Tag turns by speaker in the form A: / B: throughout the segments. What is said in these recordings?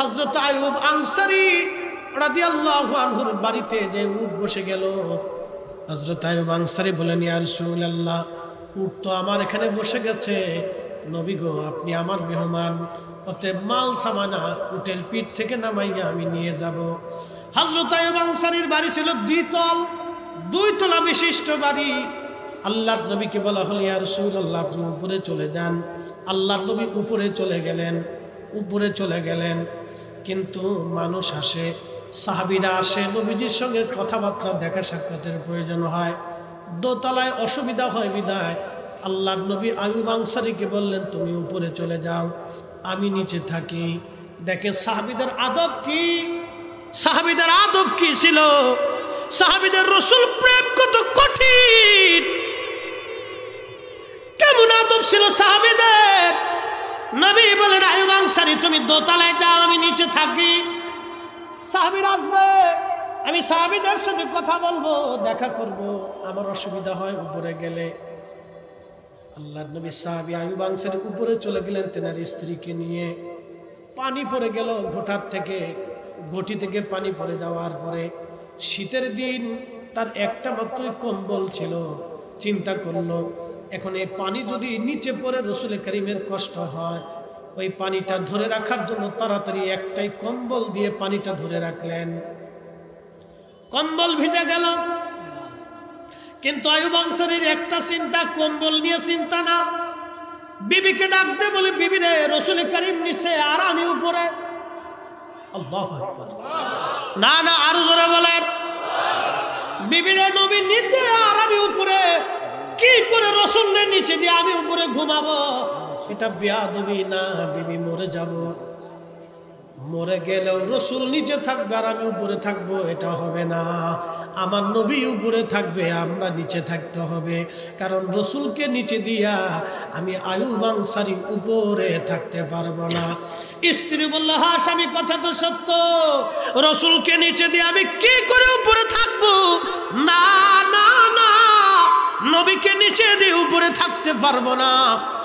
A: হযরত আইয়ুব আনসারী রাদিয়াল্লাহু আনহুর বাড়িতে যে উট বসে গেল। হযরত আইয়ুব আনসারী বলেন, ইয়া রাসূলুল্লাহ, উট তো আমার এখানে বসে গেছে, নবী গো আপনি আমার মেহমান, অতএব মাল সামানা উটের পিঠ থেকে নামাইয়া আমি নিয়ে যাব। হযরত আইয়ুব আনসারীর বাড়ি ছিল দুই তলা বিশিষ্ট বাড়ি। আল্লাহর নবীকে বলা হল, ইয়া রাসূলুল্লাহ আপনি উপরে চলে যান। আল্লাহর নবী উপরে চলে গেলেন। কিন্তু মানুষ আসে, সাহাবীরা আসে, নবীজির সঙ্গে কথাবার্তা দেখা সাক্ষাতের প্রয়োজন হয়, দোতলায় অসুবিধা হয় বিদায় আল্লাহর নবী আইয়ুব আনসারীকে বললেন, তুমি উপরে চলে যাও, আমি নিচে থাকি। দেখেন সাহাবীদের আদব কি ছিল, সাহাবীদের রাসূল প্রেম কত কঠিন, কেমন আদব ছিল সাহাবীদের। নবী বলেন, আইয়ুব আনসারী তুমি দোতলায় যাও, আমি নিচে থাকি। সাহাবীরা আসবে, আমি সাহাবীদের সাথে কথা বলবো, দেখা করব, আমার অসুবিধা হয় উপরে গেলে। আল্লাহর নবী সাহাবী আইয়ুব আনসারী উপরে চলে গেলেন তেনার স্ত্রীকে নিয়ে। পানি পড়ে গেল ঘটি থেকে পানি পড়ে যাওয়ার পরে, শীতের দিন তার একটা মাত্র কম্বল ছিল। চিন্তা করলো, এখন এই পানি যদি নিচে পড়ে রাসূল কারীমের কষ্ট হয়, ওই পানিটা ধরে রাখার জন্য তাড়াতাড়ি একটাই কম্বল দিয়ে পানিটা ধরে রাখলেন। কম্বল ভিজে গেল, কিন্তু আইয়ুব আনসারীর একটা চিন্তা, কম্বল নিয়ে চিন্তা না। বিবিকে ডাক দে, বলে বিবি রে, রাসূল কারীম নিচে আর আমি উপরে। আল্লাহু আকবার। না আরো জোরে বলেন, বিবি রে নবী নিচে আর আমি উপরে, কি করে রাসূলের নিচে দিয়ে আমি উপরে ঘুমাবো? এটা বেয়াদবি না, বিবি মরে যাব, মরে গেলেও রাসূল নিচে থাকবে আর আমি উপরে থাকবো, এটা হবে না। আমার নবী উপরে থাকবে, আমরা নিচে থাকতে হবে, কারণ রাসূলকে নিচে দিয়া আমি আইয়ুব আনসারী উপরে থাকতে পারবো না। স্ত্রী বলল, হ্যাঁ স্বামী কথা তো সত্য, রাসূলকে নিচে দিয়ে আমি কি করে উপরে থাকবো? না নবীকে নিচে দিয়ে উপরে থাকতে পারবো না।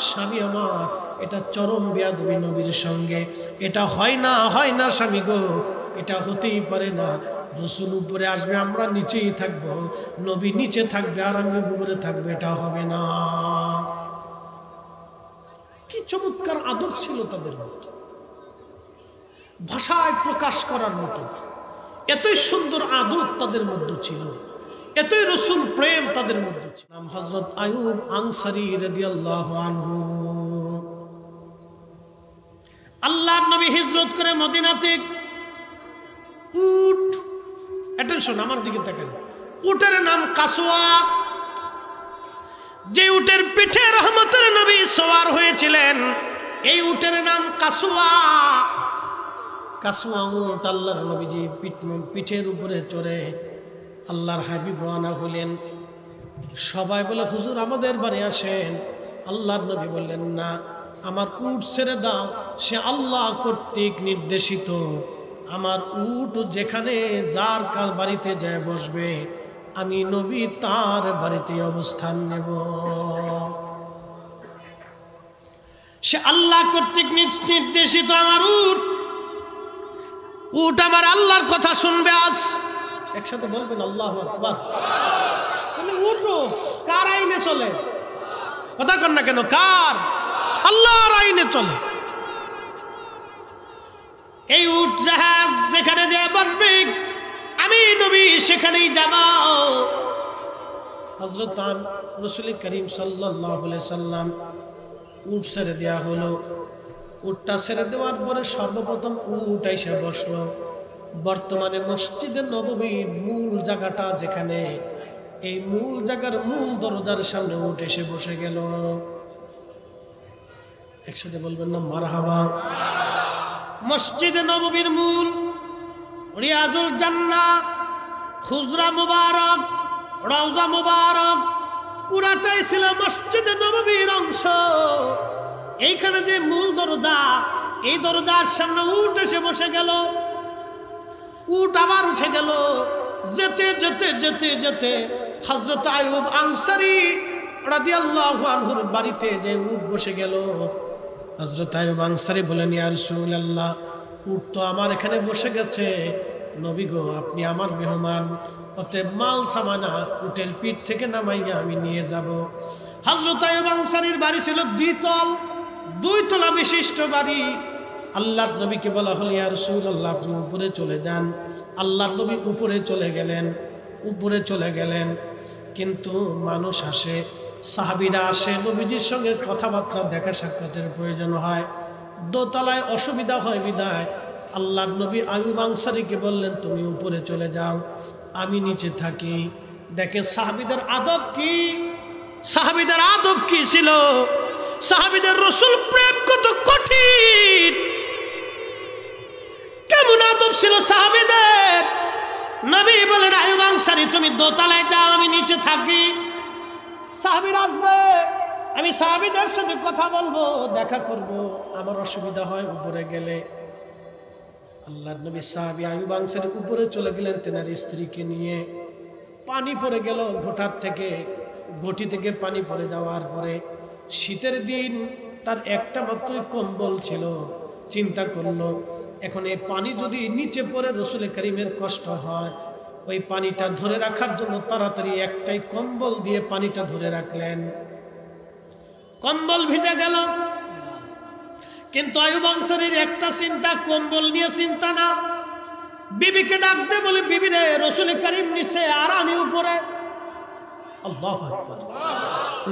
A: স্বামী আমার, এটা চরম বেয়াদবি নবীর সঙ্গে, এটা হয় না স্বামী গো, এটা হতেই পারে না। রাসূল উপরে আসবে, আমরা নিচেই থাকবো, নবী নিচে থাকবে আর আমি উপরে থাকবে, এটা হবে না। কি চমৎকার আদব ছিল তাদের মধ্যে, ভাষায় প্রকাশ করার মতো এতই সুন্দর আদব তাদের মধ্যে ছিল, এতই রাসূল প্রেম তাদের মধ্যে ছিল। নাম হযরত আইয়ুব আনসারী রাদিয়াল্লাহু আনহু। আল্লাহর নবী হিজরত করে মদিনাতে, উট, অ্যাটেনশন আমার দিকে তাকান, উটের নাম কাসওয়া। যে উটের পিঠে রহমতের নবী সওয়ার হয়েছিলেন, এই উটের নাম কাসওয়া। কাসওয়া উট আল্লাহর নবীজি পিঠের উপরে চড়ে আল্লাহর হাবিব রওনা হলেন। সবাই বলে, হুজুর আমাদের বাড়ি আসেন। আল্লাহর নবী বললেন, না, আমার উট ছেড়ে দাও, সে আল্লাহ কর্তৃক নির্দেশিত। আমার উট যেখানে যার কার বাড়িতে যায় বসবে, আমি নবী তার বাড়িতে অবস্থান নেব। সে আল্লাহ কর্তৃক নির্দেশিত আমার উট আমার আল্লাহর কথা শুনবে। আজ একসাথে বলবেন আল্লাহু আকবার। তাহলে উটো কার আইনে চলে? কথা কন না কেন? কার? আল্লাহর আইনে চলে। এই উট জাহাজ যেখানে যে বসবে, আমি নবী সেখানেই যাব। হযরত রাসূল করিম সাল্লাল্লাহু আলাইহি সাল্লাম উট ছেড়ে দেওয়া হলো। উটটা ছেড়ে দেওয়ার পরে সর্বপ্রথম উট এসে বসলো বর্তমানে মসজিদে নববীর মূল জায়গাটা যেখানে, এই মূল জায়গার মূল দরজার সামনে উট এসে বসে গেল। একসাথে বলবেন না মারহাবা। মসজিদে নববীর মূল, রিয়াজুল জান্নাহ, হুজরা মুবারক, রওজা মুবারক, পুরাটাই ছিল মসজিদে নববীর অংশ। এইখানে যে মূল দরজা, এই দরজার সামনে উট এসে বসে গেল। উট আবার উঠে গেল। যেতে যেতে যেতে যেতে হযরত আইয়ুব আনসারী রাদিয়াল্লাহু আনহুর বাড়িতে যে উট বসে গেল। হযরত আইয়ুব আনসারী বলেন, ইয়া রাসূলুল্লাহ, উট তো আমার এখানে বসে গেছে, নবী গো আপনি আমার মেহমান, অতএব মাল সামানা উটের পিঠ থেকে নামাইয়া আমি নিয়ে যাব। হযরত আইয়ুব আনসারীর বাড়ি ছিল দুই তলা বিশিষ্ট বাড়ি। আল্লাহর নবীকে বলা হল, ইয়া রাসূলুল্লাহ আপনি উপরে চলে যান। আল্লাহর নবী উপরে চলে গেলেন। কিন্তু মানুষ আসে, সাহাবীরা আসে, নবীজির সঙ্গে কথাবার্তা দেখা সাক্ষাতের প্রয়োজন হয়, দোতলায় অসুবিধা হয় বিদায় আল্লাহর নবী আইয়ুব আনসারীকে বললেন তুমি উপরে চলে যাও, আমি নিচে থাকি। দেখেন সাহাবীদের আদব কি ছিল, সাহাবীদের রাসূল প্রেম কত কঠিন, কেমন আদব ছিল সাহাবীদের। নবী বলেন আইয়ুব আনসারী তুমি দোতলায় যাও, আমি নিচে থাকি। সাহাবীরা আসবে, আমি সাহাবীদের সাথে কথা বলবো, দেখা করব, আমার অসুবিধা হয় উপরে গেলে। আল্লাহর নবী সাহাবী আইয়ুব আনসারী উপরে চলে গেলেন তেনার স্ত্রীকে নিয়ে। পানি পড়ে গেল ঘটি থেকে পানি পড়ে যাওয়ার পরে, শীতের দিন তার একটা মাত্র কম্বল ছিল। চিন্তা করলো এখন এই পানি যদি নিচে পড়ে রাসূল কারীমের কষ্ট হয়, ওই পানিটা ধরে রাখার জন্য তাড়াতাড়ি একটাই কম্বল দিয়ে পানিটা ধরে রাখলেন। কম্বল ভিজে গেল, কিন্তু আইয়ুব আনসারীর একটা চিন্তা, কম্বল নিয়ে চিন্তা না। বিবিকে ডাক দে, বলে বিবি রে রাসূল কারীম নিচে আর আমি উপরে। আল্লাহু আকবার,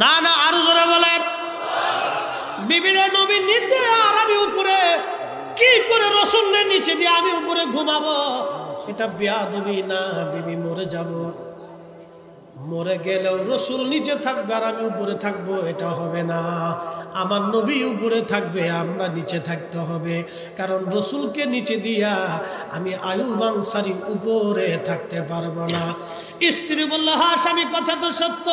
A: না আরো জোরে বলেন। বিবি রে নবী নিচে আর আমি উপরে, কি করে রাসূলের নিচে দিয়ে আমি উপরে ঘুমাবো? এটা বেয়াদবি না, বিবি মরে যাব। মরে গেলেও রাসূল নিচে থাকবে আর আমি উপরে থাকবো, এটা হবে না। আমার নবী উপরে থাকবে, আমরা নিচে থাকতে হবে। কারণ রাসূলকে নিচে দিয়া আমি আইয়ুব আনসারী উপরে থাকতে পারবো না। স্ত্রী বলল, হ্যাঁ স্বামী কথা তো সত্য,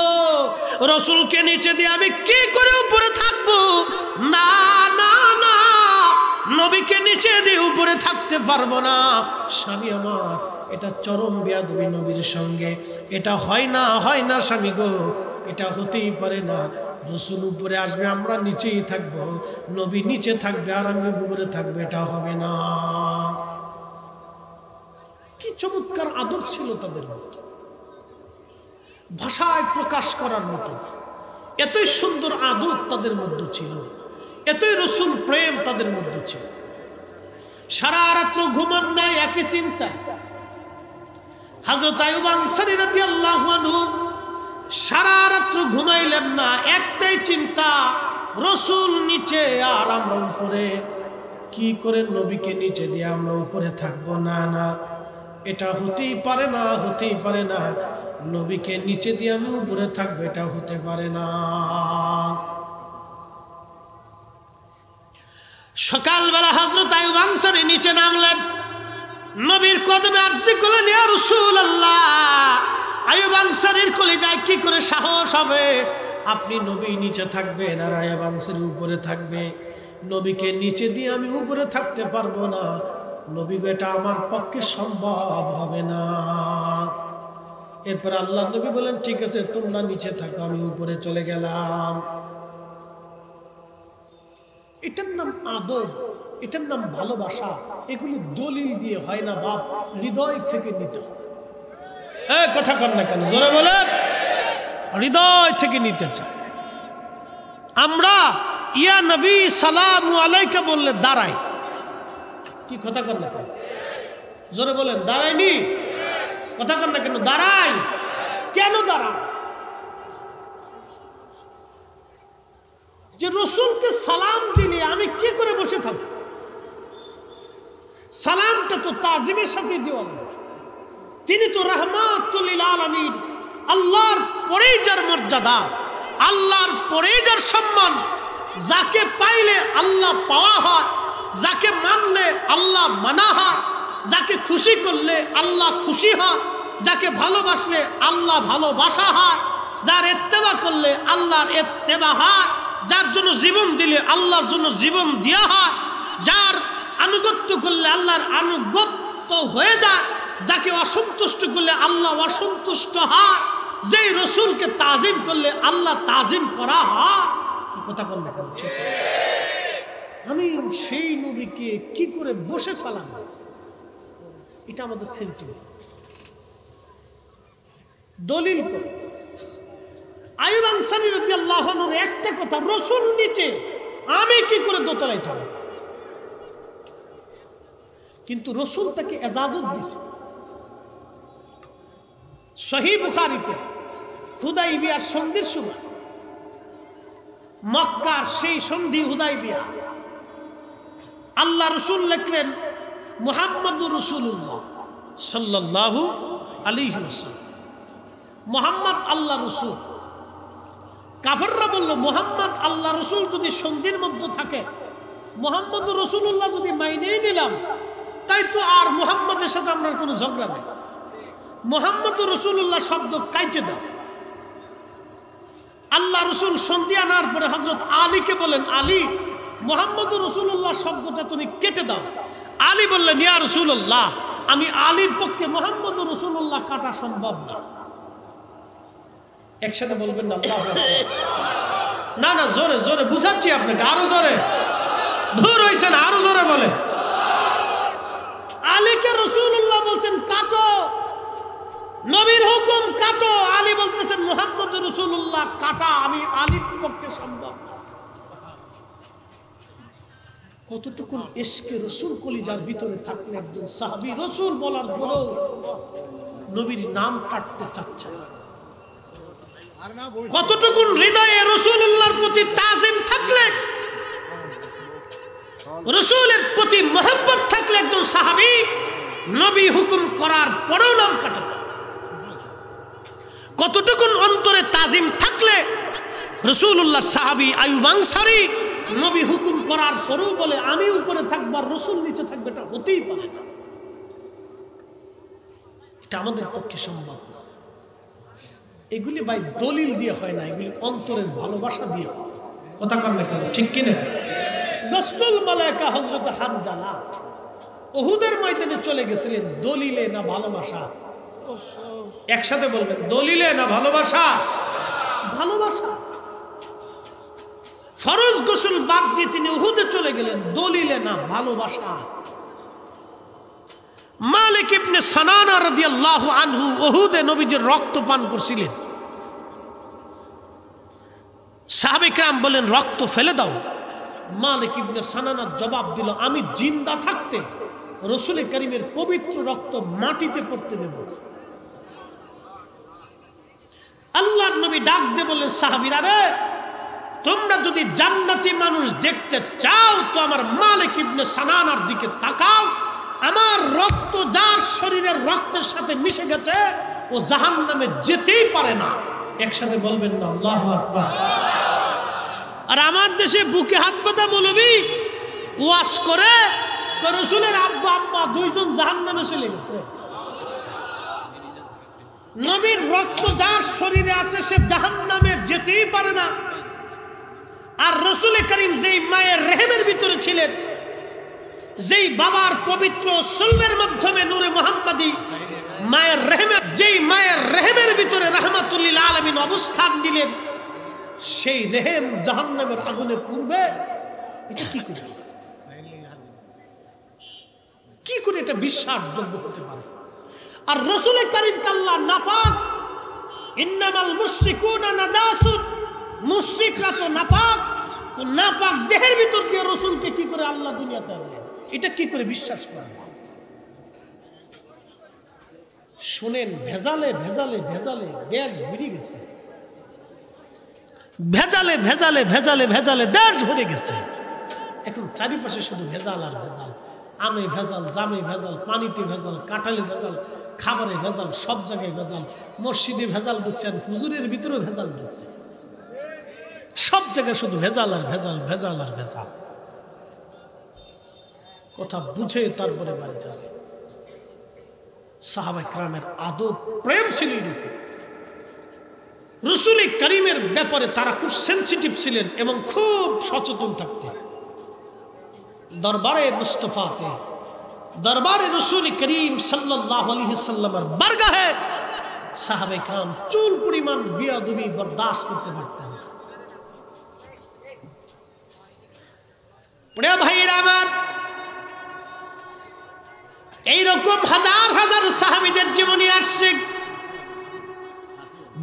A: রাসূলকে নিচে দিয়ে আমি কি করে উপরে থাকবো? না নবীকে নিচে দিয়ে উপরে থাকতে পারবো না। স্বামী আমার, এটা চরম বেয়াদবি নবীর সঙ্গে, এটা হয় না স্বামী গো, এটা হতেই পারে না। রাসূল উপরে আসবে, আমরা নিচেই থাকবো, নবী নিচে থাকবে আর আমি উপরে থাকবো, এটা হবে না। কি চমৎকার আদব ছিল তাদের মধ্যে, ভাষায় প্রকাশ করার মতো এতই সুন্দর আদব তাদের মধ্যে ছিল, এতই রাসূল প্রেম তাদের মধ্যে ছিল। সারা রাত্র ঘুমান নাই, একই চিন্তা। হযরত আইয়ুব আনসারী রাদিয়াল্লাহু আনহু সারা রাত্র ঘুমাইলেন না, একটাই চিন্তা, রাসূল নিচে আর আমরা উপরে। কি করে নবীকে নিচে দিয়ে আমরা উপরে থাকবো? না এটা হতেই পারে না, নবীকে নিচে দিয়ে আমি উপরে থাকবো, এটা হতে পারে না। সকালবেলা হযরত আইয়ুব আনসারী নিচে নামলেন, নবীর কদমে আরজি করলেন, ইয়া রাসূলুল্লাহ। আইয়ুব আনসারীর কলিজায় কি করে সাহস হবে, আপনি নবী নিচে থাকবেন আর আইয়ুব আনসারী উপরে থাকবে? নবীকে নিচে দিয়ে আমি উপরে থাকতে পারবো না, নবী, এটা আমার পক্ষে সম্ভব হবে না। এরপর আল্লাহ নবী বলেন, ঠিক আছে তোমরা নিচে থাকো, আমি উপরে চলে গেলাম। এটার নাম আদব, এটার নাম ভালোবাসা। এগুলি দলিল দিয়ে হয় না বাপ, হৃদয় থেকে নিতে হয়। কথা কর না কেন, জোরে বলেন। হৃদয় থেকে নিতে চাই আমরা। ইয়া নবী সালামু আলাইকা বললে দাঁড়াই, কি কথা কর না কেন, জোরে বলেন। দাঁড়াইনি, কথা কর না কেন, দাঁড়াই। কেন দাঁড়া? যে রাসূলকে সালাম দিলে আমি কি করে বসে থাকি? সালামটা তো তাজিমের সাথে দিও। তিনি তো রাহমাতুল লিল আলামিন, আল্লাহর পরেই যার মর্যাদা, আল্লাহর পরেই যার সম্মান। যাকে পাইলে আল্লাহ পাওয়া হয়, যাকে মানলে আল্লাহ মানা হয়, যাকে খুশি করলে আল্লাহ খুশি হয়, যাকে ভালোবাসলে আল্লাহ ভালোবাসা হয়, যার ইত্তেবা করলে আল্লাহর ইত্তেবা হয়, যার জন্য জীবন দিলে আল্লাহর জন্য জীবন দেওয়া হয়, যার আনুগত্য করলে আল্লাহর আনুগত্য হয়ে যায়, যাকে অসন্তুষ্ট করলে আল্লাহ অসন্তুষ্ট হয়, যেই রাসূলকে তাজিম করলে আল্লাহ তাজিম করা হয়। কি কথা বললে কেন? আমি সেই নবীকে কি করে বসে সালাম, এটা আমাদের সেন্টিমেন্ট। দলিল করে আইয়ুব আনসারী রাদিয়াল্লাহু আনহুর একটা কথা, রাসূল নিচে, আমি কি করে দোতলায় থাকব? কিন্তু রাসূল তাকে ইজাজত দিয়েছে। সহিহ বুখারীতে হুদাইবিয়ার সন্ধির সময়, মক্কার সেই সন্ধি হুদাইবিয়া, আল্লাহ রসুল লিখলেন মুহাম্মদুর রাসূলুল্লাহ সাল্লাল্লাহু আলাইহি ওয়াসাল্লাম, মুহাম্মদ আল্লাহ রসুল। কাফেররা বলল, মুহাম্মদ আল্লাহ রসুল যদি সন্ধির মধ্যে থাকে, মুহাম্মদুর রাসূলুল্লাহ যদি মাইনেই নিলাম, তাই তো আর মুহাম্মদের সাথে আমরা কোনো ঝগড়া নেই, মুহাম্মদুর রাসূলুল্লাহ শব্দ কাইটে দাও। আল্লাহ রসুল সন্ধি আনার পরে হযরত আলীকে বলেন, আলী, মুহাম্মদুর রাসূলুল্লাহ শব্দটা তুমি কেটে দাও। আলী বললেন, ইয়া রাসূলুল্লাহ, আমি আলীর পক্ষে মুহাম্মদুর রাসূলুল্লাহ কাটা সম্ভব না। একসাথে বলবেন না আল্লাহু আকবার। না না, জোরে জোরে বুঝাচ্ছি আপনাকে, আরো জোরে। দূর হইছেন, আরো জোরে বলে। আলীকে রাসূলুল্লাহ বলছেন কাটো, নবীর হুকুম কাটো। আলী বলতেছেন মুহাম্মদুর রাসূলুল্লাহ কাটা আমি আলীর পক্ষে সম্ভব না। কতটুকুন ইশকে রাসূল কলিজার ভিতরে থাকলে একজন সাহাবী রাসূল বলার পরেও নবীর নাম কাটতে চাচ্ছে। কতটুকুন হৃদয়ে রাসূলুল্লাহর প্রতি তাজিম থাকলে, রাসূলের প্রতি মহব্বত থাকলে একজন সাহাবী নবী হুকুম করার পরেও নাম কাটে। কতটুকুন অন্তরে তাজিম থাকলে রাসূলুল্লাহ সাহাবী আইয়ুব আনসারী নবী হুকুম করার পরেও বলে আমি উপরে থাকবো আর রাসূল নিচে থাকবে, এটা হতেই পারে না। এটা আমাদের পক্ষে সম্ভব না। এগুলি ভাই দলিল দিয়ে হয় না, এগুলি অন্তরের ভালোবাসা দিয়ে হয়। কথা কন না কেন, ঠিক কিনা? গসলুল মালায়েকা হযরত হানজালা উহুদের ময়দানে চলে গেছিলেন, দলিলে না ভালোবাসা? একসাথে বলবেন, দলিলে না ভালোবাসা? ভালোবাসা। ফরজ গোসল বাদ দিয়ে তিনি উহুদে চলে গেলেন, দলিলে না ভালোবাসা। মালিক ইবনে সানানা রাদিয়াল্লাহু আনহু উহুদে নবীজির রক্ত পান করছিলেন। সাহাবে কেরাম বলেন, রক্ত ফেলে দাও। মালিক ইবনে সানানা জবাব দিল, আমি জিন্দা থাকতে রাসূল করিমের পবিত্র রক্ত মাটিতে পড়তে দেব না। আল্লাহর নবী ডাক দিয়ে বললেন, সাহাবীরা রে, তোমরা যদি জান্নাতি মানুষ দেখতে চাও তো আমার মালিক ইবনে সানানার দিকে তাকাও। আমার রক্ত যার শরীরের রক্তের সাথে মিশে গেছে ও জাহান্নামে যেতেই পারে না। একসাথে বলবেন না আল্লাহু আকবার। আর আমার দেশে বুকে হাত বাঁধা মৌলবী ওয়াজ করে রাসূলের আব্বা আম্মা দুইজন জাহান্নামে চলে গেছে। নবীর রক্ত যার শরীরে আছে সে জাহান্নামে যেতেই পারে না। আর রাসূল করিম যেই মায়ের রেহেমের ভিতরে ছিলেন, যেই বাবার পবিত্র সুলবের মাধ্যমে নূরে মুহাম্মাদি মায়ের রেহেমের, যেই মায়ের রেহেমের ভিতরে রাহমাতুল লিল আলামিন অবস্থান নিলেন, সেই রেহেম জাহান্নামের আগুনে পুড়বে। এটা কি করে, কি করে এটা বিশ্বাসযোগ্য হতে পারে? আর রাসূল করিম আল্লাহ নাপাক, ইন্নামাল মুশরিকুনা নাজাসুন, মুশরিকরা তো নাপাক। তো নাপাক দেহের ভিতর দিয়ে রাসূলকে কি করে আল্লাহ দুনিয়াতে আনলেন? এটা কি করে বিশ্বাস করেন? শুনেন, ভেজালে ভেজালে ভেজালে দেশ ভরে গেছে, ভেজালে ভেজালে ভেজালে ভেজালে দেশ ভরে গেছে। এখন চারিপাশে শুধু ভেজাল আর ভেজাল। আমে ভেজাল, জামে ভেজাল, পানিতে ভেজাল, কাঁঠালে ভেজাল, খাবারে ভেজাল, সব জায়গায় ভেজাল। মসজিদে ভেজাল ঢুকছেন, হুজুরের ভিতরেও ভেজাল ঢুকছে। সব জায়গায় শুধু ভেজাল আর ভেজাল, ভেজাল আর ভেজাল। কথা বুঝে তারপরে বাড়ি যাবে। সাহাবায়ে কেরামের আদব প্রেম ছিল এরকম। রাসূল করিমের ব্যাপারে তারা খুব সেনসিটিভ ছিলেন এবং খুব সচেতন থাকতেন। দরবারে মুস্তাফাতে, দরবারে রাসূল করিম সাল্লাল্লাহু আলাইহি সাল্লামের বারগাহে সাহাবায়ে কেরাম চুল পরিমাণ বেয়াদবি বরদাস্ত করতে পারতেন না। প্রিয় ভাইরা আমার, এইরকম হাজার হাজার সাহাবীদের জীবনী আসছে।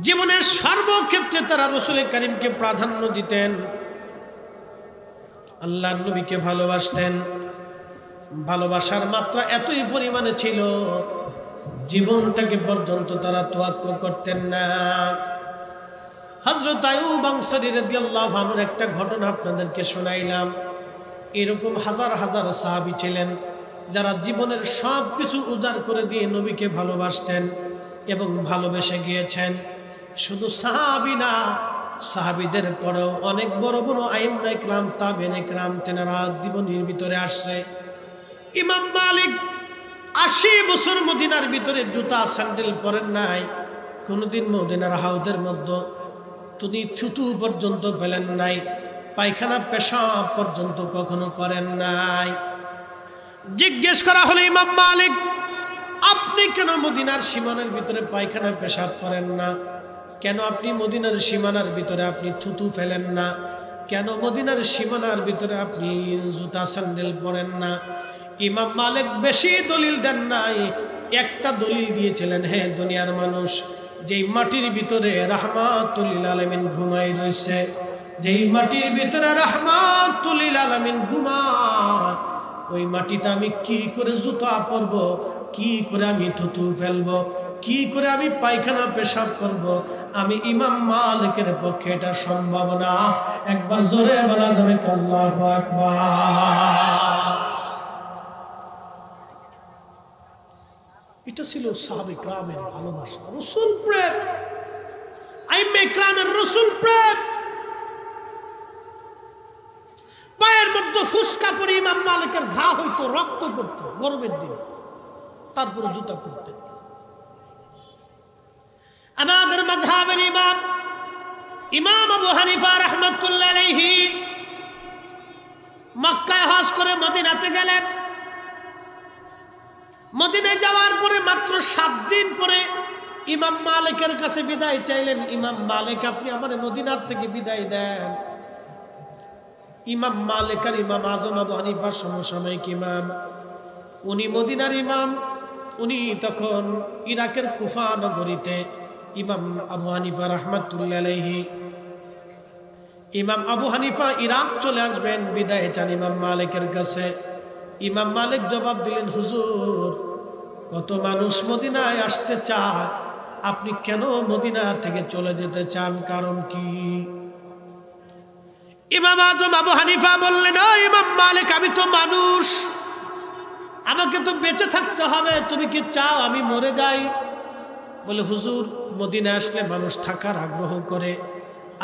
A: জীবনের সর্বক্ষেত্রে তারা রাসূল করিমকে প্রাধান্য দিতেন, আল্লাহর নবীকে ভালোবাসতেন। ভালোবাসার মাত্রা এতই পরিমাণে ছিল, জীবনটাকে পর্যন্ত তারা তোয়াক্কা করতেন না। হযরত আইয়ুব আনসারী রাদিয়াল্লাহু আনহুর একটা ঘটনা আপনাদেরকে শোনাইলাম। এরকম হাজার হাজার সাহাবী ছিলেন যারা জীবনের সব কিছু উজাড় করে দিয়ে নবীকে ভালোবাসতেন এবং ভালোবেসে গিয়েছেন। শুধু সাহাবী না, সাহাবীদের পরেও অনেক বড় বড় আইম্মা ইকরাম, তাবেঈন ইকরাম তেনারা জীবনের ভিতরে আসছে। ইমাম মালিক ৮০ বছর মদিনার ভিতরে জুতা স্যান্ডেল পরেন নাই, কোনোদিন মদিনার হাউদের মধ্যে তিনি থুতু পর্যন্ত ফেলেন নাই, পায়খানা পেশাব পর্যন্ত কখনো করেন নাই। জিজ্ঞেস করা হলো, ইমাম মালিক আপনি কেন মদিনার সীমানার ভিতরে পায়খানা পেশাব করেন না? কেন আপনি মদিনার সীমানার ভিতরে আপনি থুতু ফেলেন না? কেন মদিনার সীমানার ভিতরে আপনি জুতা স্যান্ডেল পরেন না? ইমাম মালিক বেশি দলিল দেন নাই, একটা দলিল দিয়েছিলেন, হে দুনিয়ার মানুষ, যেই মাটির ভিতরে রাহমাতুল লিল আলামিন ঘুমাই রয়েছে, যেই মাটির ভিতরে রাহমাতুল লিল আলামিন ঘুমায়, ওই মাটিতে আমি কি করে জুতা পরব, কি করে আমি থুতু ফেলবো, কি করে আমি পায়খানা পেশাব করব? আমি ইমাম মালিকের পক্ষে এটা সম্ভব না। একবার জোরে বলা যাবে আল্লাহু আকবার। এটা ছিল সাহাবায়ে কেরামের ভালোবাসা, রাসূল প্রেম, আইম্মা ইকরামের রাসূল প্রেম। পায়ের মধ্যে ফুসকা পরে ইমাম মালিকের ঘা হইতো, রক্ত পড়তো গরমের দিনে, তারপরে জুতা পরতেন। আমাদের মাযহাবের ইমাম ইমাম আবু হানিফা রাহমাতুল্লাহ আলাইহি মক্কায় হজ করে মদিনাতে গেলেন। মদিনায় যাওয়ার পরে মাত্র ৭ দিন পরে ইমাম মালিকের কাছে বিদায় চাইলেন, ইমাম মালিক আপনি আমার মদিনার থেকে বিদায় দেন। ইমাম মালিক আর ইমাম আজম আবু হানিফার সমসাময়িক ইমাম, উনি মদিনার ইমাম, উনি তখন ইরাকের কুফা নগরীতে। ইমাম আবু হানিফা রাহমাতুল্লাহ আলাইহি, ইমাম আবু হানিফা ইরাক চলে আসবেন, বিদায় চান ইমাম মালিকের কাছে। ইমাম মালিক জবাব দিলেন, হুজুর কত মানুষ মদিনায় আসতে চায়, আপনি কেন মদিনা থেকে চলে যেতে চান, কারণ কি? ইমাম আজম আবু হানিফা বললেন, ও ইমাম মালিক আমি তো মানুষ, আমাকে তো বেঁচে থাকতে হবে, তুমি কি চাও আমি মরে যাই? বলে, হুজুর মদিনা আসলে মানুষ থাকার আগ্রহ করে,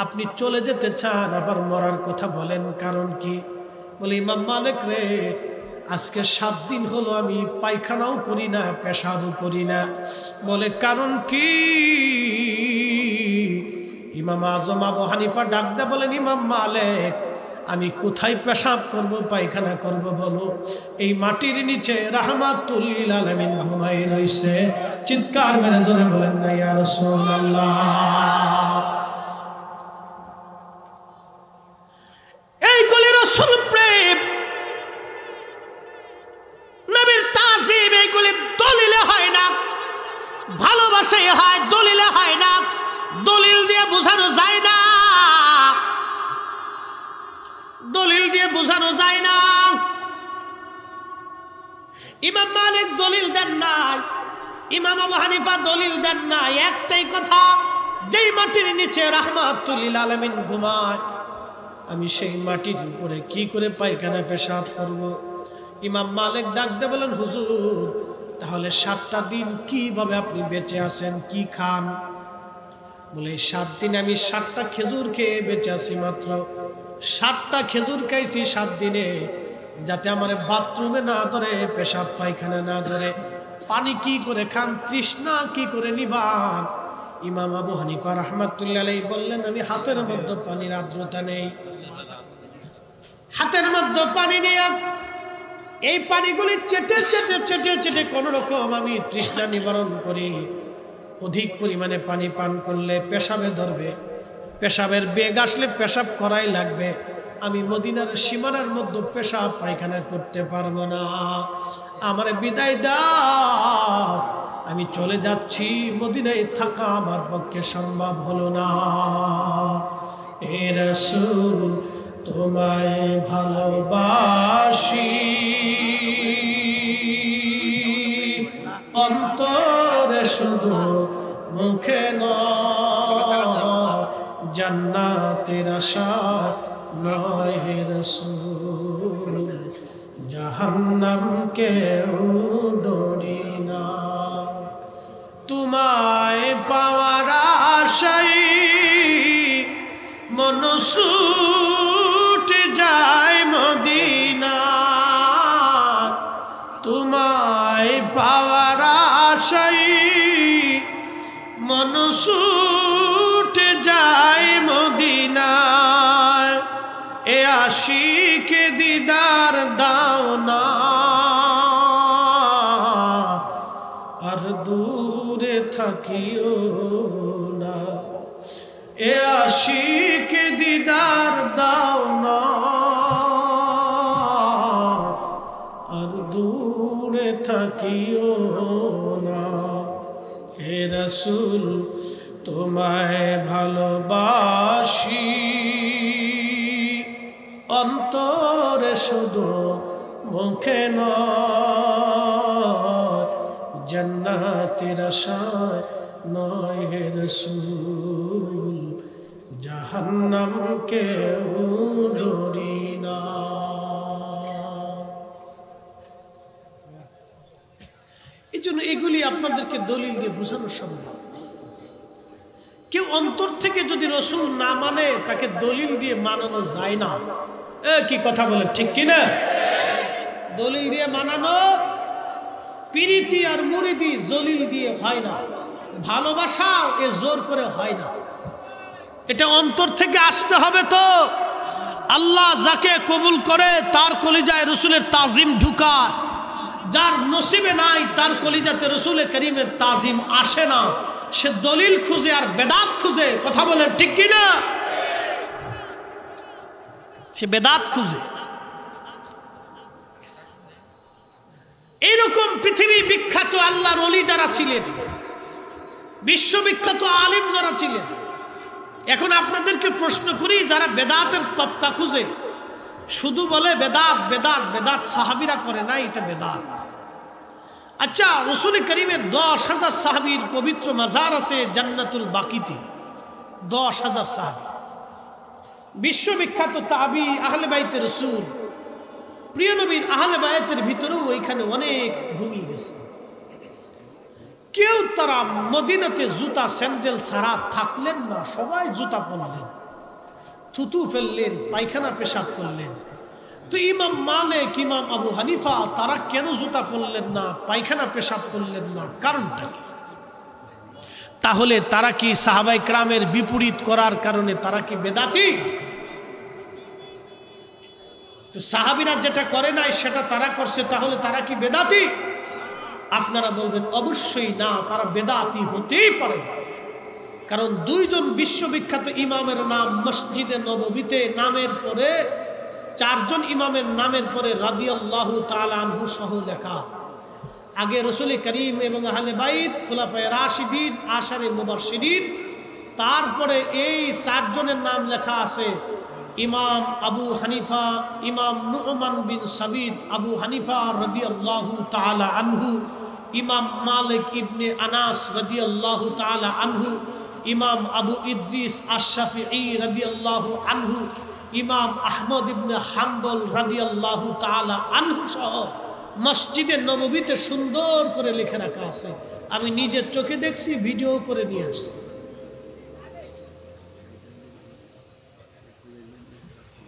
A: আপনি চলে যেতে চান আবার মরার কথা বলেন, কারণ কি? বলে, ইমাম মালিক রে, আজকে ৭ দিন হলো আমি পায়খানাও করি না, পেশাবও করি না। বলে, কারণ কি? ইমাম আজম আবু হানিফা ডাক দে বলেন, ইমাম মালিক আমি কোথায় পেশাব করব, পায়খানা করব বলো? এই মাটির নিচে রাহমাতুল লিল আলামিন ঘুমাই রইছে। চিৎকার মেরে জোরে বলেন না ইয়া রাসূলুল্লাহ। এইগুলি রাসূল প্রেম, নবীর তাজিম, এইগুলি দলিলে হয় না, ভালোবাসাই হয়, দলিলে হয় না। দলিল দিয়ে বোঝানো যায় না, দলিল দিয়ে বোঝানো যায় না। ইমাম মালিক দলিল দেন নাই, ইমাম আবু হানিফা দলিল দেন নাই, একটাই কথা, যেই মাটির নিচে রাহমাতুল লিল আলামিন ঘুমায়, আমি সেই মাটির উপরে কি করে পায়খানা পেশাব করব? ইমাম মালিক ডাক দে বলেন, হুজুর তাহলে ৭টা দিন কিভাবে আপনি বেঁচে আছেন, কি খান? বলে, ৭ দিন আমি ৭টা খেজুর খেয়ে বেঁচে আছি, মাত্র ৭টা খেজুর খাইছি ৭ দিনে, যাতে আমার বাথরুমে না ধরে, পেশাব পায়খানা না ধরে। পানি কি করে খান, তৃষ্ণা কি করে নিবান? ইমাম আবু হানিফা রাহমাতুল্লাহ আলাইহি বললেন, আমি হাতের মধ্যে পানির আর্দ্রতা নেই, হাতের মধ্যে পানি নিয়ে এই পানিগুলি চেটে চেটে চেটে চেটে কোন রকম আমি তৃষ্ণা নিবারণ করি। অধিক পরিমাণে পানি পান করলে পেশাবে ধরবে, পেশাবের বেগ আসলে পেশাব করাই লাগবে, আমি মদিনার সীমানার মধ্যে পেশাব পায়খানা করতে পারবো না, আমার বিদায় দাও, আমি চলে যাচ্ছি, মদিনায় থাকা আমার পক্ষে সম্ভব হলো না। হে রাসূল তোমায় ভালোবাসি, অন্তরে শুধু মুখে নয়, জান্নাতের আশা নয় হে রাসূল, জাহান্নামকে ডরি না। তোমায় পাওয়ার আশায় মন ছুটে যায় মদিনা, তোমায় পাওয়ার আশায় মন ছুটে যায় মদিনা, এ আশিকে দিদার দাও না, আর দূরে থাকিও না, এ আশিকে দিদার দাও না, আর দূরে থাকিও না। হে রাসূল তোমায় ভালোবাসি, অন্তরে শুধু মুখে নয়, জান্নাতের আশায় নয় হে রাসূল, জাহান্নামকে ডরি না। এই জন্য এগুলি আপনাদেরকে দলিল দিয়ে বোঝানো সম্ভব। কেউ অন্তর থেকে যদি রাসূল না মানে তাকে দলিল দিয়ে মানানো যায় না। কি কথা বলেন ঠিক কিনা? দলিল দিয়ে মানানো পিরিতি আর মুরিদি দলিল দিয়ে হয় না, ভালোবাসা এ জোর করে হয় না, এটা অন্তর থেকে আসতে হবে। তো আল্লাহ যাকে কবুল করে তার কলিজায় রাসূলের তাজিম ঢুকায়, যার নসিবে নাই তার কলিজাতে রাসূল করিমের তাজিম আসে না, সে দলিল খুঁজে আর বেদাত খুঁজে। কথা বলেন ঠিক কিনা? সে বেদাত খুঁজে। এইরকম পৃথিবী বিখ্যাত আল্লাহর ওলি যারা ছিলেন, বিশ্ববিখ্যাত আলিম যারা ছিলেন, এখন আপনাদেরকে প্রশ্ন করি, যারা বেদাতের তবকা খুঁজে শুধু বলে বেদাত বেদাত বেদাত, সাহাবীরা করে না এটা বেদাত। আচ্ছা, রাসূল করিমের 10,000 সাহাবীর পবিত্র মাজার আছে জান্নাতুল বাকিতে, 10,000 সাহাবী, বিশ্ববিখ্যাত তাবি আহলে বাইতে রাসূল, প্রিয় নবীর আহলে বায়াতের ভিতরেও ওইখানে অনেক ঘুমিয়ে গেছে। কেউ তারা মদিনাতে জুতা স্যান্ডেল ছাড়া থাকলেন না, সবাই জুতা পরলেন, থুতু ফেললেন, পায়খানা পেশাব করলেন। তো ইমাম মালিক, ইমাম আবু হানিফা তারা কেন জুতা পরলেন না, পায়খানা পেশাব করলেন না, কারণটা কি? তাহলে তারা কি সাহাবায়ে কেরামের বিপরীত করার কারণে তারা কি বেদাতি? তো সাহাবীরা যেটা করে নাই সেটা তারা করছে, তাহলে তারা কি বেদাতি? আপনারা বলবেন অবশ্যই না, তারা বেদাতি হতেই পারে না। কারণ দুইজন বিশ্ববিখ্যাত ইমামের নাম মসজিদে নববীতে নামের পরে, 4 জন ইমামের নামের পরে রাদিয়াল্লাহু তাআলা আনহু সহ লেখা। আগে রাসূল করিম এবং আহলে বাইত, খুলাফায়ে রাশিদিন, আশারে মুবাশশিরিন, তারপরে এই 4 জনের নাম লেখা আছে। ইমাম আবু হানিফা, ইমাম নু'মান বিন সাবিত আবু হানিফা রাদিয়াল্লাহু তাআলা আনহু, ইমাম মালিক ইবনে আনাস রাদিয়াল্লাহু তাআলা আনহু, ইমাম আবু ইদ্রিস আশ-শাফিঈ রাদিয়াল্লাহু আনহু, ইমাম আহমদ ইবনে হাম্বল রাদিয়াল্লাহু তাআলা আনহু সহ মসজিদে নববীতে সুন্দর করে লিখে রাখা আছে। আমি নিজের চোখে দেখছি, ভিডিও করে নিয়ে আসছি।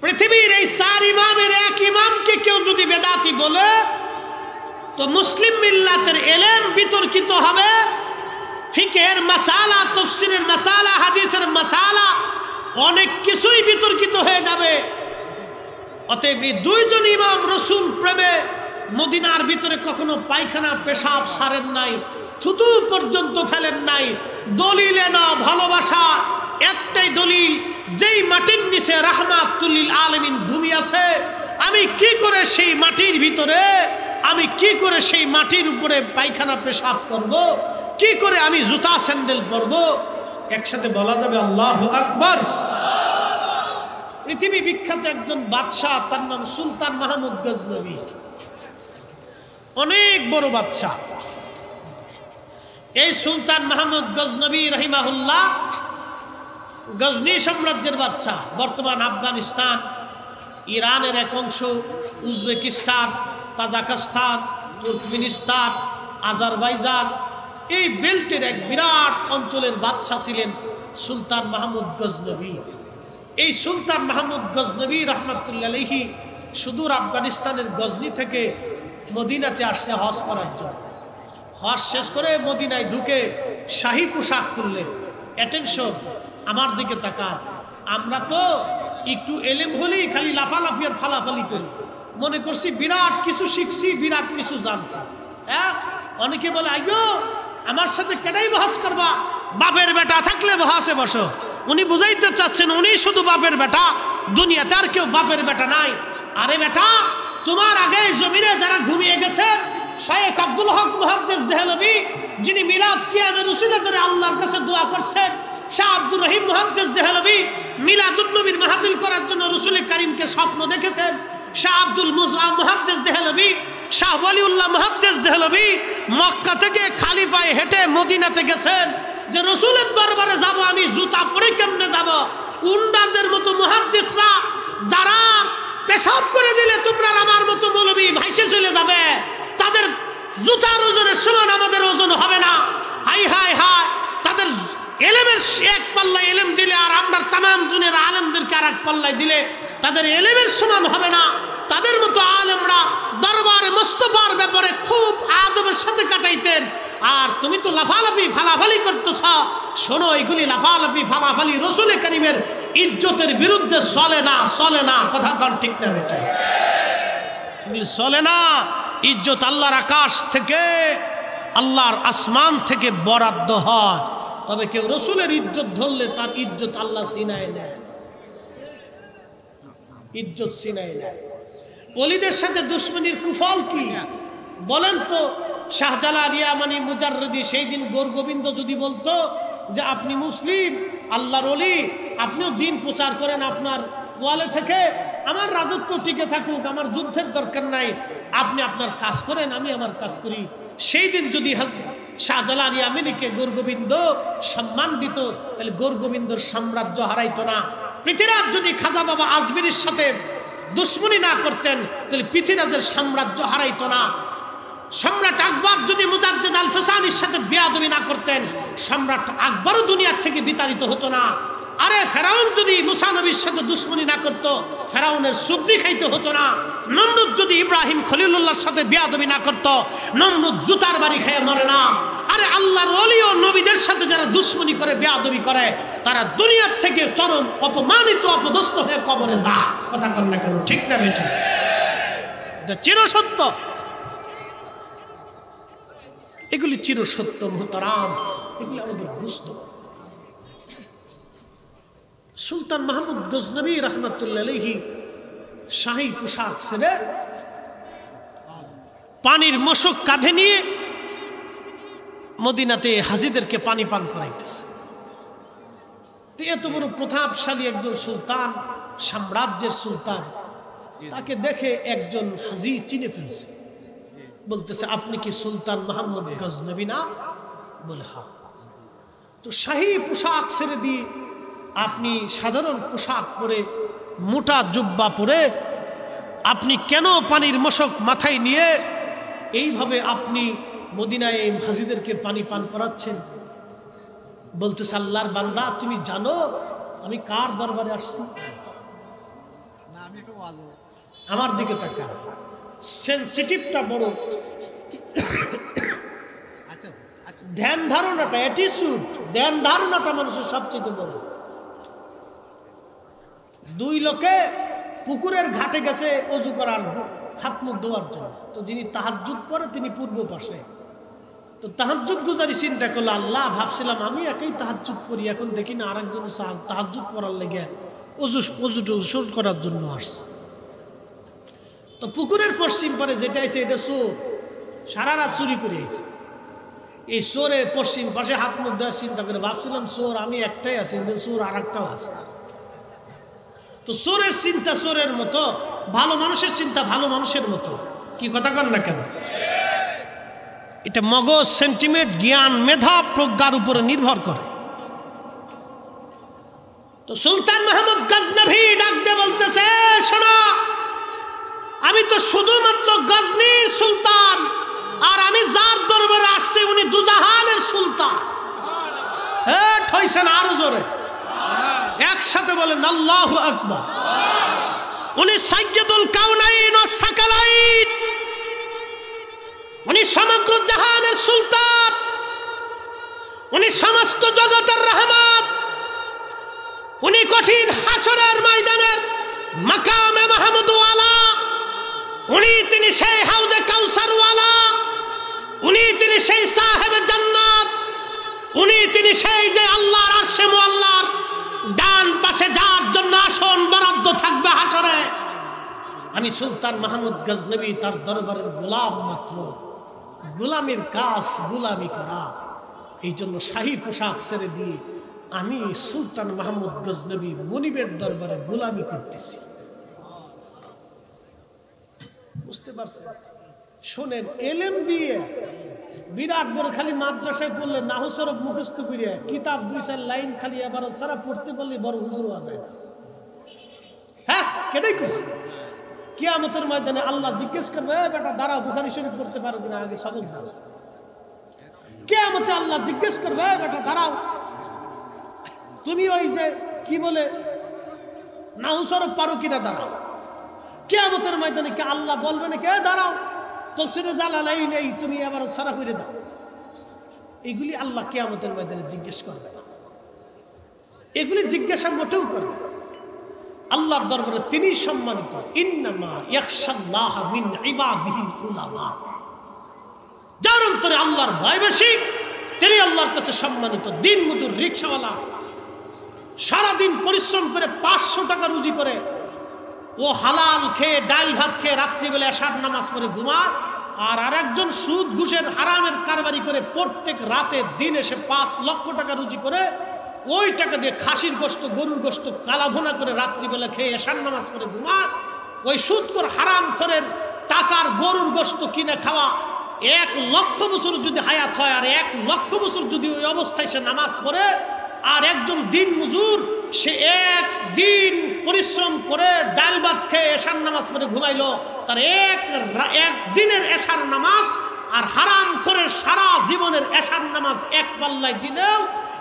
A: পৃথিবীর এই 4 ইমামের এক ইমামকে কেউ যদি বেদাতি বলে তো মুসলিম মিল্লাতের ইলম বিতর্কিত হবে, ফিকহের মাসালা, তাফসীরের মাসালা, হাদিসের মাসালা অনেক কিছুই বিতর্কিত হয়ে যাবে। অতএব এই 2 জন ইমাম রাসূল প্রেমে মদিনার ভিতরে কখনো পায়খানা পেশাব সারেন নাই, থুতু পর্যন্ত ফেলেন নাই। দলিলে না, ভালোবাসা একটাই দলিল, যেই মাটির নিচে রাহমাতুল লিল আলামিন ঘুমিয়ে আছে, আমি কি করে সেই মাটির ভিতরে, আমি কি করে সেই মাটির উপরে পায়খানা পেশাব করব, কি করে আমি জুতা স্যান্ডেল পরব? একসাথে বলা যাবে আল্লাহু আকবার। পৃথিবী বিখ্যাত একজন বাদশাহ, তার নাম সুলতান মাহমুদ গজনবী, অনেক বড় বাদশাহ। এই সুলতান মাহমুদ গজনবী রহিমাহুল্লাহ গজনী সাম্রাজ্যের বাদশাহ। বর্তমান আফগানিস্তান, ইরানের এক অংশ, উজবেকিস্তান, তাজিকিস্তান, তুর্কমেনিস্তান, আজারবাইজান, এই বেল্টের এক বিরাট অঞ্চলের বাদশাহ ছিলেন সুলতান মাহমুদ গজনবী। এই সুলতান মাহমুদ গজনবী রহমাতুল্লাহ আলাইহি সুদূর আফগানিস্তানের গজনী থেকে মদিনাতে আসছে হজ করার জন্য। হজ শেষ করে মদিনায় ঢুকে শাহী পোশাক খুললেন। অ্যাটেনশন, আমার দিকে তাকান। আমরা তো একটু এলেম হলেই খালি লাফালাফি আর ফালাফালি করি, মনে করছি বিরাট কিছু শিখছি, বিরাট কিছু জানছি। হ্যাঁ, অনেকে বলে আইয়ো আমার সাথে কেডাই বহাস করবা, বাপের বেটা থাকলে বহাসে বসো। উনি বুঝাইতে চাচ্ছেন উনি শুধু বাপের বেটা, দুনিয়াতে আর কেউ বাপের বেটা নাই। আরে বেটা, তোমার আগে জমিনে যারা ঘুমিয়ে গেছেন, শায়েখ আব্দুল হক মুহাদ্দিস দেহলভী, যিনি মিলাদ কিয়ামের উসিলা করে আল্লাহর কাছে দোয়া করছেন, শাহ আব্দুর রহিম মুহাদ্দিস দেহলভী মিলাদুন নবীর মাহফিল করার জন্য রাসূল কারীমকে স্বপ্ন দেখেছেন। শাহ আব্দুল মুহাদ্দিস দেহলভী, শাহ ওয়ালিউল্লাহ মুহাদ্দিস দেহলভী মক্কা থেকে খালি পায়ে হেঁটে মদিনাতে গেছেন যে রাসূলের দরবারে যাব, আমি জুতা পরে কেমনে যাব? উন্ডাদের মতো মুহাদ্দিসরা যারা পেশাব করে দিলে তোমরা আমার মতো মৌলবী ভাইসে চলে যাবে, তাদের জুতার ওজনের সমান আমাদের ওজন হবে না। হাই হাই হাই, তাদের এলেমের এক পাল্লায় এলেম দিলে আর আমরা তামাম দুনিয়ার আলেমদেরকে আর এক পাল্লায় দিলে তাদের এলেমের সমান হবে না। তাদের মতো আলেমরা দরবারে মুস্তাফার ব্যাপারে খুব আদবের সাথে কাটাইতেন। আর তুমি তো লাফালাফি ফালাফালি করতেছ। শোনো, এগুলি লাফালাফি ফালাফালি রাসূল কারীমের ইজ্জতের বিরুদ্ধে চলে না, চলে না। কথা কন ঠিক না বেটা? চলে না। ইজ্জত আল্লাহর আকাশ থেকে, আল্লাহর আসমান থেকে বরাদ্দ হয়। তবে কেউ রাসূলের ইজ্জত ধরলে তার ইজ্জত আল্লাহ ছিনায় নেয়, ইজ্জত ছিনায় নেয়। ওলিদের সাথে দুশ্মনীর কুফল কি বলেন তো? শাহজালাল ইয়ামানি মুজাররদি সেই দিন গোরগোবিন্দ যদি বলতো যে আপনি মুসলিম, আল্লাহর ওলি, আপনিও দিন প্রচার করেন আপনার ওয়ালে থেকে, আমার রাজত্ব টিকে থাকুক, আমার যুদ্ধের দরকার নাই, আপনি আপনার কাজ করেন, আমি আমার কাজ করি, সেই দিন যদি শাহজালাল ইয়ামানিকে গোরগোবিন্দ সম্মান দিত, তাহলে গোরগোবিন্দর সাম্রাজ্য হারাইতো না। পৃথ্বীরাজ যদি খাজা বাবা আজমিরের সাথে দুশ্মনী না করতেন, তাহলে পৃথ্বীরাজের সাম্রাজ্য হারাইতো না। সম্রাট আকবর যদি মুজাদ্দিদ আল ফিসানির সাথে বেয়াদবি না করতেন, সম্রাট আকবরও দুনিয়ার থেকে বিতাড়িত হতো না। আরে ফেরাউন যদি মুসা নবীর সাথে দুশ্মনী না করত, ফেরাউনের সুবনি খাইতে হতো না। নমরুদ যদি ইব্রাহিম খলিলুল্লাহর সাথে বেয়াদবি না করত, নমরুদ জুতার বাড়ি খেয়ে মরে না। আরে আল্লাহর ওলি ও নবীদের সাথে যারা দুশ্মনী করে, বেয়াদবি করে, তারা দুনিয়ার থেকে চরম অপমানিত, অপদস্থ হয়ে কবরে যায়। কথা কন না কেন? ঠিক না বেঠিক? এটা চিরসত্য, এগুলি চিরসত্য মুহতারাম, এগুলি আমাদের বুঝতে। সুলতান মাহমুদ গজনবী রহমাতুল্লাহ আলাইহি শাহী পোশাক ছেড়ে পানির মশক কাঁধে নিয়ে মদিনাতে হাজিদেরকে পানি পান করাইতেছে। এত বড় প্রতাপশালী একজন সুলতান, সাম্রাজ্যের সুলতান, তাকে দেখে একজন হাজি চিনে ফেলছে, বলতেছে আপনি কি সুলতান মাহমুদ গজনবী না? বলে হ্যাঁ। তো শাহী পোশাক ছেড়ে দিয়ে আপনি সাধারণ পোশাক পরে, মোটা জুব্বা পরে, আপনি কেন পানির মশক মাথায় নিয়ে এইভাবে আপনি মদিনায় হাজিদেরকে পানি পান করাচ্ছেন? বলতেছে আল্লাহর বান্দা, তুমি জানো আমি কার দরবারে আসছি? আমার দিকে তাকা, সেনসিটিভটা বড়, ধ্যান ধারণাটা, অ্যাটিটিউড, ধ্যান ধারণাটা মানুষের সবচেয়ে বড়। দুই লোকে পুকুরের ঘাটে গেছে অজু করার, হাত মুখ ধোয়ার জন্য। তো যিনি তাহাজ্জুদ পড়ে তিনি পূর্ব পাশে, তো তাহাজ্জুদ গুজারি চিন্তা করলো, আল্লাহ ভাবছিলাম আমি একাই তাহাজ্জুদ পড়ি, এখন দেখি না আরেকজন তাহাজ্জুদ পড়ার লেগে অজু করার জন্য আসছে। তো পুকুরের পশ্চিম পারে যেটা আছে এটা চোর, সারা রাত চুরি করে আইছে। এই চোরের পশ্চিম পাশে হাত মুখ দেওয়ার চিন্তা করে ভাবছিলাম চোর আমি একটাই আছি, চোর আর একটাও আছে। তো চোরের চিন্তা চোরের মতো, ভালো মানুষের চিন্তা ভালো মানুষের মতো। কি কথা কন না কেন? এটা মগজ, সেন্টিমেন্ট, জ্ঞান, মেধা, প্রজ্ঞার উপরে নির্ভর করে। তো সুলতান মাহমুদ গজনভি ডাক দিয়ে বলতেছে, শোনো, আমি তো শুধুমাত্র গজনির সুলতান, আর আমি যার দরবারে আসছি উনি দুজাহানের সুলতান। হ্যাঁ ঠইছেন আরো জোরে, একসাথে বলেন আল্লাহু আকবার। উনি সাইয়্যিদুল কাউনাইন ওয়াস সাকালাইন, উনি সমগ্র জাহানের সুলতান, উনি সমস্ত জগতের রহমত, উনি কঠিন হাসরের ময়দানের মাকামে মাহমুদ ওয়ালা, উনি তিনি সেই হাউজে কাউসার ওয়ালা, উনি তিনি সেই সাহেব জান্নাত, উনি তিনি সেই যে আল্লাহর আরশে মুআল্লার ডান পাশে যার জন্য আসন বরাদ্দ থাকবে হাসরে। আমি সুলতান মাহমুদ গজনবী তার দরবারের গোলাম মাত্র, গোলামের কাজ গোলামি করা। এই জন্য শাহী পোশাক ছেড়ে দিয়ে আমি সুলতান মাহমুদ গজনবী মনিবের দরবারে গোলামি করতেছি। বুঝতে পারছেন? শোনেন, এলেম দিয়ে বিরাট বড় খালি মাদ্রাসায় পড়লে নাহু সরফ মুখস্থ করিয়া কিতাব 2-4 লাইন খালি এবার সারা পড়তে পারলে বড় হুজুর হওয়া যায় না। হ্যাঁ কেটাই করছে। কিয়ামতের ময়দানে আল্লাহ জিজ্ঞেস করবে, বেটা দাঁড়াও, বুখারী শরীফ পড়তে পারো কিনা আগে সবক দাও। কিয়ামতে আল্লাহ জিজ্ঞেস করবে, বেটা দাঁড়াও, তুমি ওই যে কি বলে নাহু সরফ পারো কিনা দাঁড়াও। কিয়ামতের ময়দানে কি আল্লাহ বলবে নাকি দাঁড়াও তাফসীরে জালালাইন নেই তুমি আবার সারা করে দাও? এগুলি আল্লাহ কিয়ামতের ময়দানে জিজ্ঞেস করবে না। এগুলি জিজ্ঞাসা মোটেও করবে না। আল্লাহর দরবারে তিনি সম্মানিত। ইন্নামা ইয়াখশাল্লাহ মিন ইবাদিহিল উলামা, যার অন্তরে আল্লাহর ভয় বেশি তিনি আল্লাহর কাছে সম্মানিত। দিন মজুর রিকশাওয়ালা সারাদিন পরিশ্রম করে 500 টাকা রুজি করে, ও হালাল খেয়ে ডাল ভাত খেয়ে রাত্রিবেলা এশার নামাজ পড়ে ঘুমায়, আর আরেকজন সুদ ঘুষের হারামের কারবারি করে প্রত্যেক রাতে দিন এসে 5 লক্ষ টাকা রুজি করে, ওই টাকা দিয়ে খাসির গোশত গরুর গোশত কালা ভুনা করে রাত্রিবেলা খেয়ে এশার নামাজ পড়ে ঘুমায়। ওই সুদখোর হারামখোরের টাকার গরুর গোশত কিনে খাওয়া 1 লক্ষ বছর যদি হায়াত হয়, আর 1 লক্ষ বছর যদি ওই অবস্থায় সে নামাজ পড়ে, আর একজন দিন মজুর সে একদিন পরিশ্রম করে ডাল ভাত খেয়ে এশার নামাজ পড়ে ঘুমাইলো, তার এক দিনের এশার নামাজ আর হারাম খোরের সারা জীবনের এশার নামাজ এক পাল্লায় দিলেও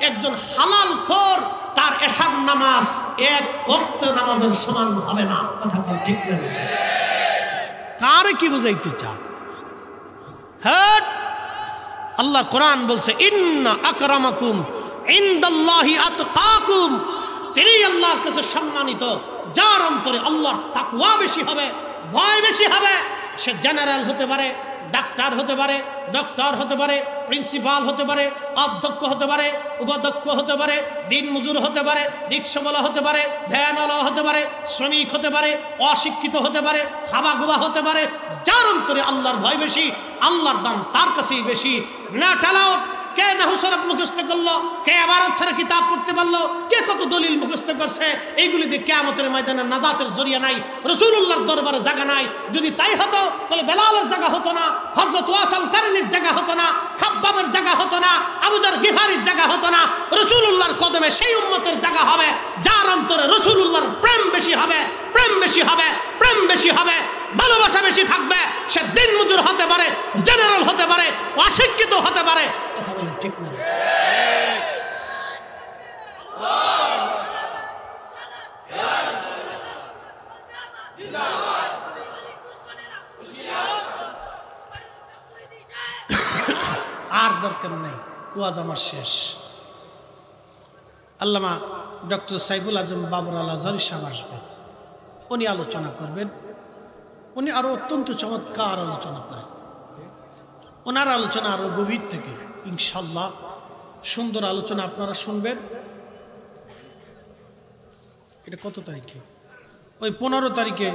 A: একজন হালাল খোর তার এশার নামাজ 1 ওয়াক্ত নামাজের সমান হবে না। কথা বল ঠিক না? কারে কি বুঝাইতে চান? হ্যাঁ, আল্লাহ কোরআন বলছে ইন্না আকরামাকুম ইনদাল্লাহি আতকাকুম, তিনি আল্লাহর কাছে সম্মানিত যার অন্তরে আল্লাহর তাকওয়া বেশি হবে, ভয় বেশি হবে। সে জেনারেল হতে পারে, ডাক্তার হতে পারে, ডক্টর হতে পারে, প্রিন্সিপাল হতে পারে, অধ্যক্ষ হতে পারে, উপাধ্যক্ষ হতে পারে, দিন মজুর হতে পারে, রিক্সাওয়ালা হতে পারে, ভ্যানওয়ালা হতে পারে, শ্রমিক হতে পারে, অশিক্ষিত হতে পারে, হাবাগুবা হতে পারে। যার অন্তরে আল্লাহর ভয় বেশি, আল্লাহর দাম তার কাছেই বেশি। না টালাওয়াত, কে নাহু সরফ মুখস্থ করলো, কে ইবারত ছাড়া কিতাব পড়তে পারলো, কে কত দলিল মুখস্থ করছে, এইগুলি দিয়ে কিয়ামতের ময়দানে নাজাতের জরিয়া নাই। রাসূলুল্লাহর দরবারে জায়গা নাই। যদি তাই হতো তাহলে বেলালের জায়গা হতো না, হযরত ওয়াসাল কারনির জায়গা হতো না, খাব্বাবের জায়গা হতো না, আবু যার গিফারির জায়গা হতো না। রাসূলুল্লাহর কদমে সেই উম্মতের জায়গা হবে যার অন্তরে রাসূলুল্লাহর প্রেম বেশি হবে, প্রেম বেশি হবে, প্রেম বেশি হবে, ভালোবাসা বেশি থাকবে। সে দিন মজুর হতে পারে, জেনারেল হতে পারে, অশিক্ষিত হতে পারে। কথা বলেন ঠিক না? আর দরকার নেই, ওয়াজ আমার শেষ। আল্লামা ডক্টর সাইফুল আজম বাবর আল আজহারী সাহেব আসবেন, উনি আলোচনা করবেন। উনি আরো অত্যন্ত চমৎকার আলোচনা করেন। ওনার আলোচনা আরো গভীর থেকে ইনশাল্লাহ সুন্দর আলোচনা আপনারা শুনবেন। এটা কত তারিখে? ওই 15 তারিখে